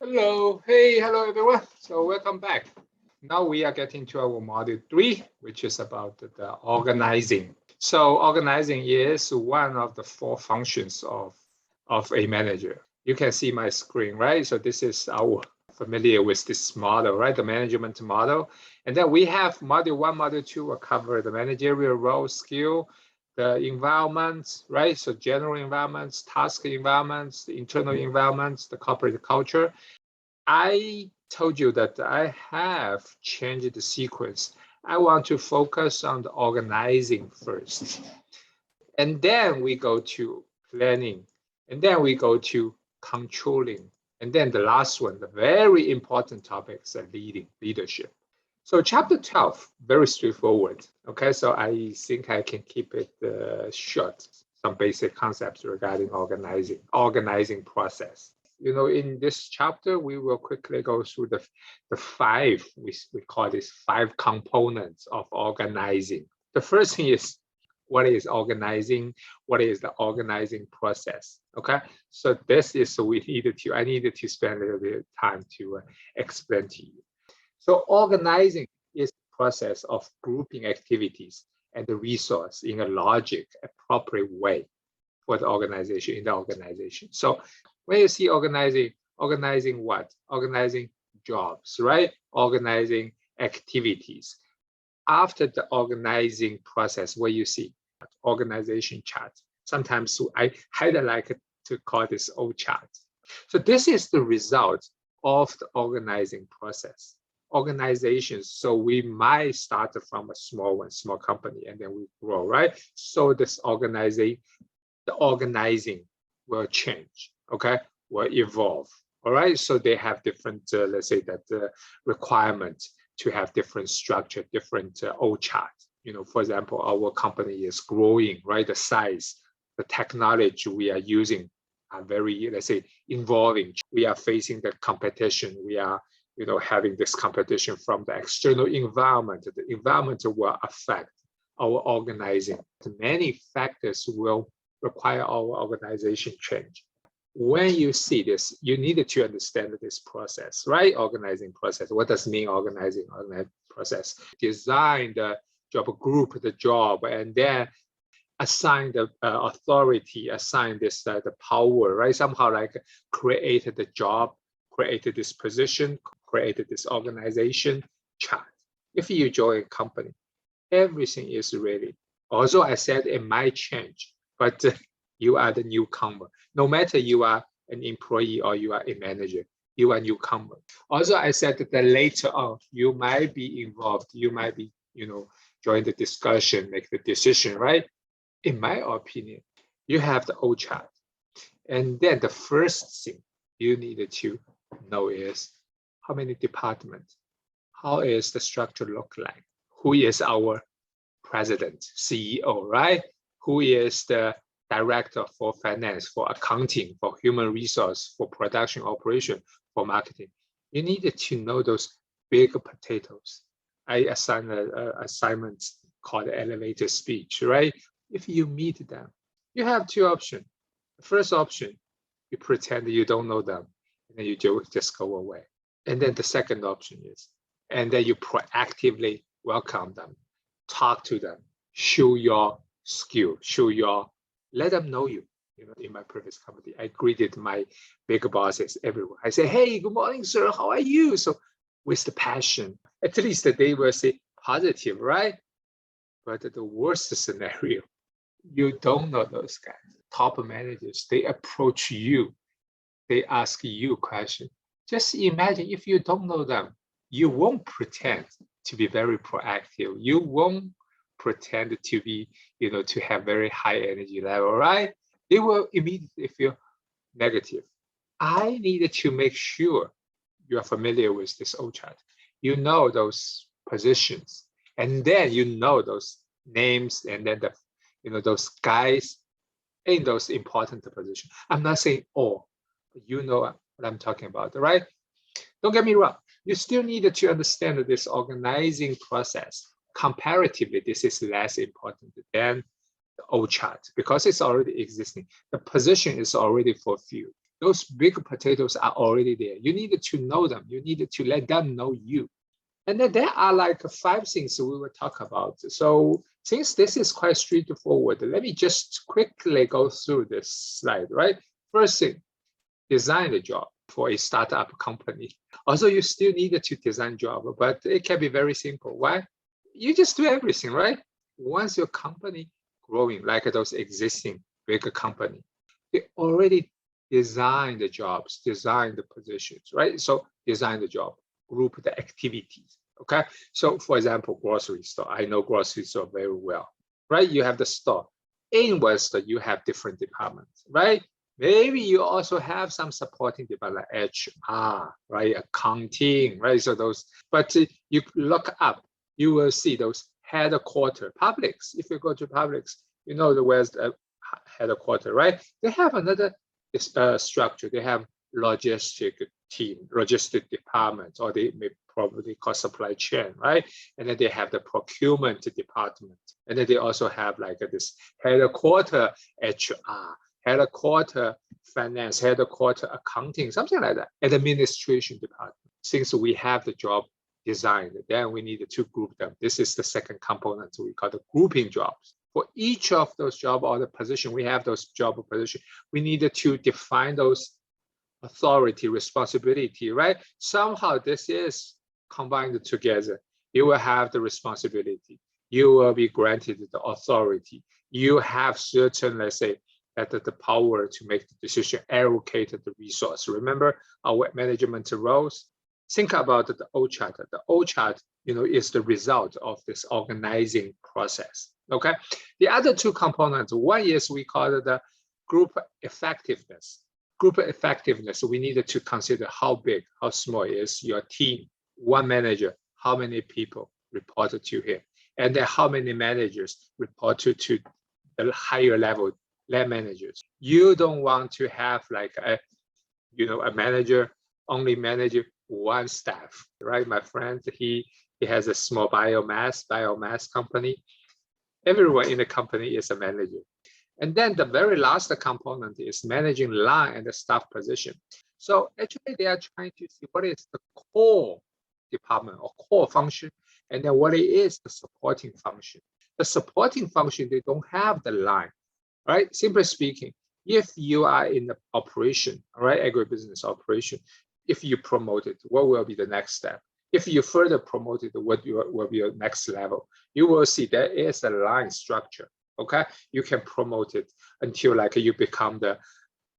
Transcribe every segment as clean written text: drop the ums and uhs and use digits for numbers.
Hello everyone. So welcome back. Now we are getting to our module 3, which is about the organizing. So organizing is one of the 4 functions of a manager. You can see my screen, right? So this is our familiar with this model, right? The management model. And then we have module 1, module 2 will cover the managerial role, skill, the environments, right? So general environments, task environments, the internal environments, the corporate culture. I told you that I have changed the sequence. I want to focus on the organizing first. And then we go to planning. And then we go to controlling. And then the last one, the very important topic is leadership. So chapter 12, very straightforward. Okay, so I think I can keep it short. Some basic concepts regarding organizing process. In this chapter, we will quickly go through the 5, we call this 5 components of organizing. The first thing is, what is organizing? What is the organizing process? Okay, so I needed to spend a little bit of time to explain to you. So organizing is the process of grouping activities and the resource in a logic, appropriate way for the organization, in the organization. So when you see organizing what? Organizing jobs, right? Organizing activities. After the organizing process, what you see? Organization chart. Sometimes I highly like to call this O chart. So this is the result of the organizing process. Organizations, so we might start from a small company, and then we grow, right? So this the organizing will change, okay, will evolve. All right, so they have different, let's say that the requirements to have different structure, different org chart. For example, our company is growing, right? The size, the technology we are using are very, let's say, involving. We are facing the competition. We are, having this competition from the external environment. The environment will affect our organizing. Many factors will require our organization change. When you see this, you need to understand this process, right? Organizing process. What does it mean organizing process? Design the job, group the job, and then assign the authority, assign this the power, right? Somehow like created the job, created this position, created this organization chart. If you join a company, everything is ready. Also, I said it might change, but you are the newcomer. No matter you are an employee or you are a manager, you are newcomer. Also, I said that later on, you might be involved. You might be, join the discussion, make the decision, right? In my opinion, you have the old chart. And then the first thing you need to know is how many departments, how is the structure look like? Who is our president, CEO, right? Who is the director for finance, for accounting, for human resource, for production operation, for marketing? You need to know those big potatoes. I assigned an assignment called elevator speech, right? If you meet them, you have 2 options. The first option, you pretend you don't know them, and then you just go away. And then the second option is, and then you proactively welcome them, talk to them, show your skill, let them know you. In my previous company, I greeted my big bosses everywhere. I say, hey, good morning, sir. How are you? So with the passion, at least they will say positive, right? But the worst scenario, you don't know those guys. Top managers, they approach you. They ask you questions. Just imagine if you don't know them, you won't pretend to be very proactive. You won't pretend to be, to have very high energy level, right? They will immediately feel negative. I needed to make sure you are familiar with this O chart. You know those positions, and then you know those names, and then those guys in those important positions. I'm not saying all, but you know what I'm talking about, right? Don't get me wrong. You still need to understand this organizing process. Comparatively, this is less important than the O chart because it's already existing. The position is already fulfilled. Those big potatoes are already there. You needed to know them. You needed to let them know you. And then there are like 5 things we will talk about. So since this is quite straightforward, let me just quickly go through this slide, right? First thing, design the job for a startup company. Also, you still need to design job, but it can be very simple. Why? You just do everything, right? Once your company growing, like those existing bigger company, they already design the jobs, design the positions, right? So design the job, group the activities. Okay. So for example, grocery store. I know grocery store very well, right? You have the store. In Western, you have different departments, right? Maybe you also have some supporting department, like HR, right? Accounting, right? So those, but you look up, you will see those headquarters, Publix. If you go to Publix, you know the where's the headquarters, right? They have another structure. They have logistic team, logistic department, or they may probably call supply chain, right? And then they have the procurement department. And then they also have like this headquarter HR, headquarter finance, headquarter accounting, something like that, and administration department. Since we have the job designed, then we need to group them. This is the second component we call the grouping jobs. For each of those job or the position, we have those job position. We need to define those authority, responsibility, right? Somehow this is combined together. You will have the responsibility. You will be granted the authority. You have certain, let's say, that the power to make the decision, allocate the resource. Remember our management roles? Think about the O chart. The O chart, is the result of this organizing process. Okay. The other two components, one is we call it the group effectiveness. Group effectiveness, we needed to consider how big, how small is your team, one manager, how many people reported to him, and then how many managers reported to the higher level managers. You don't want to have like a manager only manage one staff, right? My friend, he has a small biomass company. Everyone in the company is a manager. And then the very last component is managing line and the staff position. So actually they are trying to see what is the core department or core function, and then what is the supporting function. The supporting function, they don't have the line, right? Simply speaking, if you are in the operation, right, agribusiness operation, if you promote it, what will be the next step? If you further promote it, what will be your next level? You will see there is a line structure. Okay, you can promote it until like you become the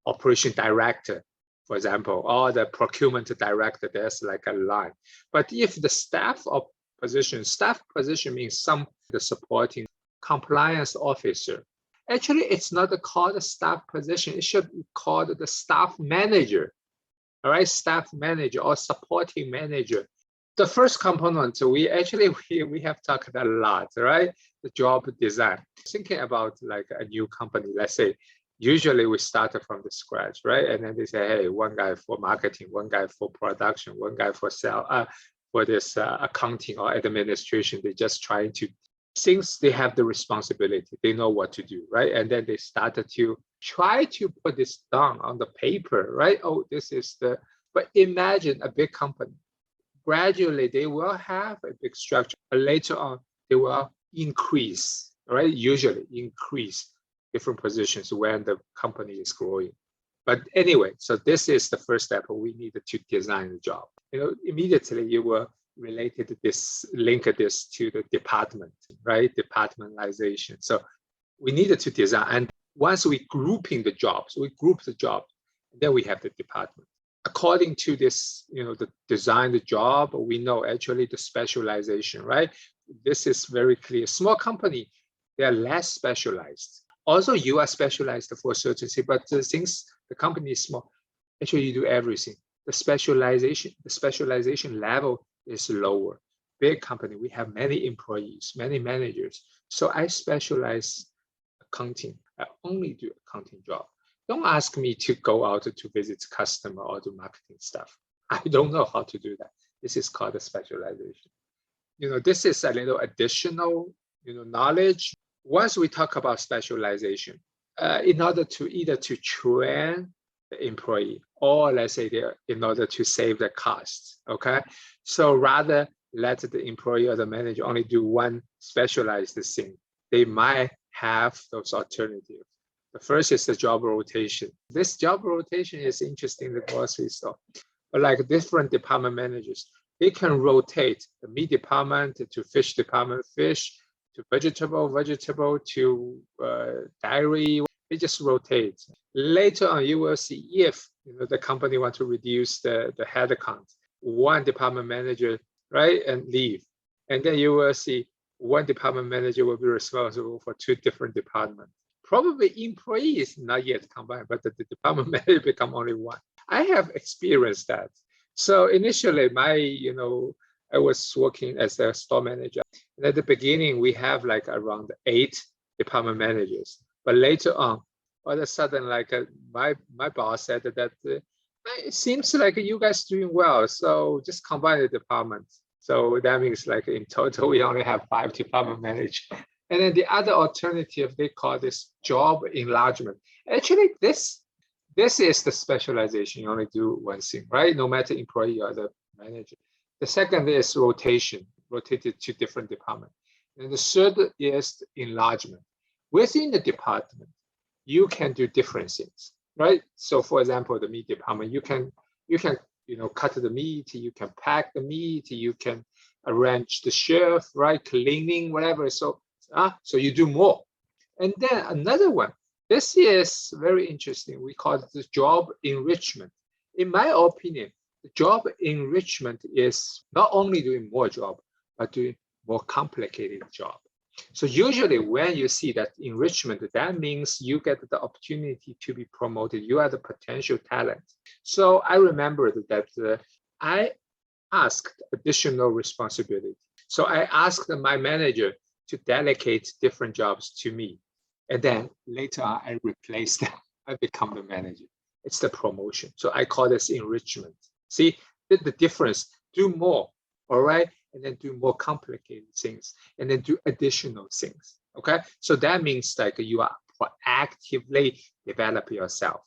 operation director, for example, or the procurement director. There's like a line. But if the staff position means the supporting compliance officer. Actually, it's not called a staff position. It should be called the staff manager. All right, staff manager or supporting manager. The first component, we have talked a lot, right? The job design. Thinking about like a new company, let's say, usually we start from the scratch, right? And then they say, hey, one guy for marketing, one guy for production, one guy for for this accounting or administration. They're just trying to, since they have the responsibility, they know what to do, right? And then they started to try to put this down on the paper, right? Oh, this is but imagine a big company. Gradually, they will have a big structure, but later on, they will increase, right? Usually increase different positions when the company is growing. But anyway, so this is the first step. We needed to design the job. Immediately you will link this to the department, right? Departmentalization. So we needed to design. And once we group the jobs, then we have the department. According to this, the design the job, we know actually the specialization, right? This is very clear. Small company, they are less specialized. Also, you are specialized for certain things, but since the company is small, actually you do everything. The specialization level is lower. Big company, we have many employees, many managers. So I specialize accounting. I only do accounting job. Don't ask me to go out to visit customer or do marketing stuff. I don't know how to do that. This is called a specialization. This is a little additional, knowledge. Once we talk about specialization, in order to either to train the employee, or let's say they're in order to save the costs. Okay, so rather let the employee or the manager only do one specialized thing. They might have those alternatives. The first is the job rotation. This job rotation is interesting in the grocery store. But like different department managers, they can rotate the meat department to fish department, fish, to vegetable, to dairy. They just rotate. Later on, you will see if the company want to reduce the head count, one department manager, right, and leave. And then you will see one department manager will be responsible for two different departments. Probably employees not yet combined, but the department manager become only one. I have experienced that. So initially, I was working as a store manager. And at the beginning, we have like around 8 department managers. But later on, all of a sudden, like my boss said that it seems like you guys doing well, so just combine the departments. So that means like in total, we only have 5 department managers. And then the other alternative, they call this job enlargement. Actually, this is the specialization. You only do one thing, right? No matter employee or the manager. The second is rotation, rotated to different departments. And the third is enlargement. Within the department, you can do different things, right? So for example, the meat department, you can cut the meat, you can pack the meat, you can arrange the shelf, right? Cleaning, whatever. So you do more. And then another one, this is very interesting. We call it the job enrichment. In my opinion, the job enrichment is not only doing more job, but doing more complicated job. So usually when you see that enrichment, that means you get the opportunity to be promoted. You are the potential talent. So I remember that I asked additional responsibility. So I asked my manager to delegate different jobs to me. And then later on, I replaced them. I become the manager. It's the promotion. So I call this enrichment. See the difference, do more, all right? And then do more complicated things, and then do additional things, okay? So that means like you are proactively develop yourself.